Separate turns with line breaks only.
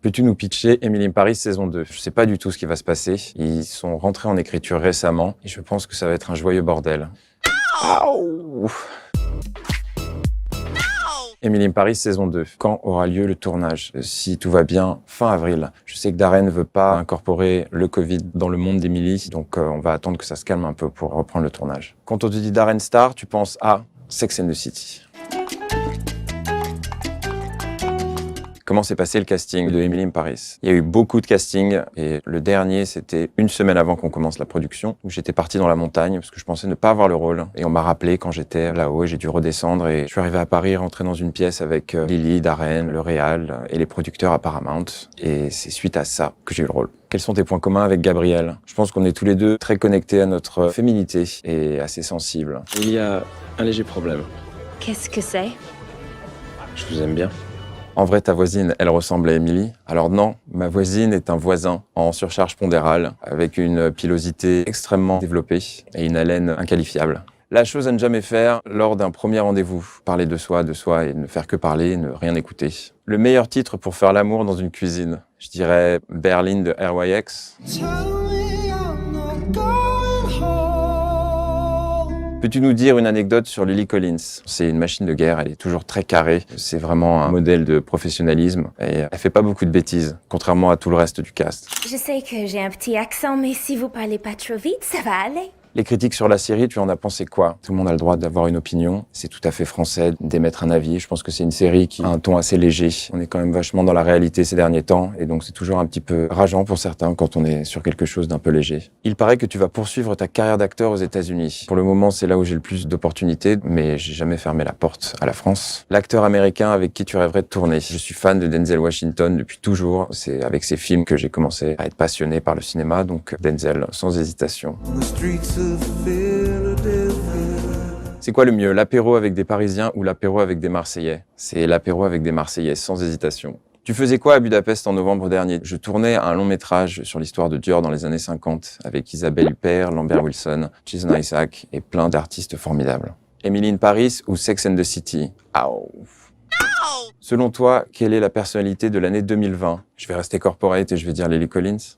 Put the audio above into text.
Peux-tu nous pitcher Emily in Paris saison 2? Je sais pas du tout ce qui va se passer. Ils sont rentrés en écriture récemment et je pense que ça va être un joyeux bordel. Aouh. Emily in Paris saison 2. Quand aura lieu le tournage? Si tout va bien, fin avril. Je sais que Darren ne veut pas incorporer le Covid dans le monde d'Emily, donc on va attendre que ça se calme un peu pour reprendre le tournage. Quand on te dit Darren Star, tu penses à Sex and the City. Comment s'est passé le casting de Emily in Paris? Il y a eu beaucoup de castings et le dernier, c'était une semaine avant qu'on commence la production, où j'étais parti dans la montagne parce que je pensais ne pas avoir le rôle. Et on m'a rappelé quand j'étais là-haut et j'ai dû redescendre. Et je suis arrivé à Paris, rentré dans une pièce avec Lily, Darren, le réal et les producteurs à Paramount. Et c'est suite à ça que j'ai eu le rôle. Quels sont tes points communs avec Gabriel? Je pense qu'on est tous les deux très connectés à notre féminité et assez sensibles.
Il y a un léger problème.
Qu'est-ce que c'est?
Je vous aime bien.
En vrai, ta voisine, elle ressemble à Emily. Alors non, ma voisine est un voisin en surcharge pondérale, avec une pilosité extrêmement développée et une haleine inqualifiable. La chose à ne jamais faire lors d'un premier rendez-vous. Parler de soi et ne faire que parler, ne rien écouter. Le meilleur titre pour faire l'amour dans une cuisine, je dirais Berlin de RYX. Peux-tu nous dire une anecdote sur Lily Collins? C'est une machine de guerre, elle est toujours très carrée. C'est vraiment un modèle de professionnalisme et elle fait pas beaucoup de bêtises, contrairement à tout le reste du cast.
Je sais que j'ai un petit accent, mais si vous parlez pas trop vite, ça va aller.
Les critiques sur la série, tu en as pensé quoi? Tout le monde a le droit d'avoir une opinion. C'est tout à fait français d'émettre un avis. Je pense que c'est une série qui a un ton assez léger. On est quand même vachement dans la réalité ces derniers temps. Et donc c'est toujours un petit peu rageant pour certains quand on est sur quelque chose d'un peu léger. Il paraît que tu vas poursuivre ta carrière d'acteur aux États-Unis. Pour le moment, c'est là où j'ai le plus d'opportunités, mais j'ai jamais fermé la porte à la France. L'acteur américain avec qui tu rêverais de tourner. Je suis fan de Denzel Washington depuis toujours. C'est avec ses films que j'ai commencé à être passionné par le cinéma. Donc Denzel, sans hésitation. C'est quoi le mieux, l'apéro avec des Parisiens ou l'apéro avec des Marseillais? C'est l'apéro avec des Marseillais, sans hésitation. Tu faisais quoi à Budapest en novembre dernier? Je tournais un long métrage sur l'histoire de Dior dans les années 50, avec Isabelle Huppert, Lambert Wilson, Jason Isaac et plein d'artistes formidables. Emily in Paris ou Sex and the City? Selon toi, quelle est la personnalité de l'année 2020? Je vais rester corporate et je vais dire Lily Collins.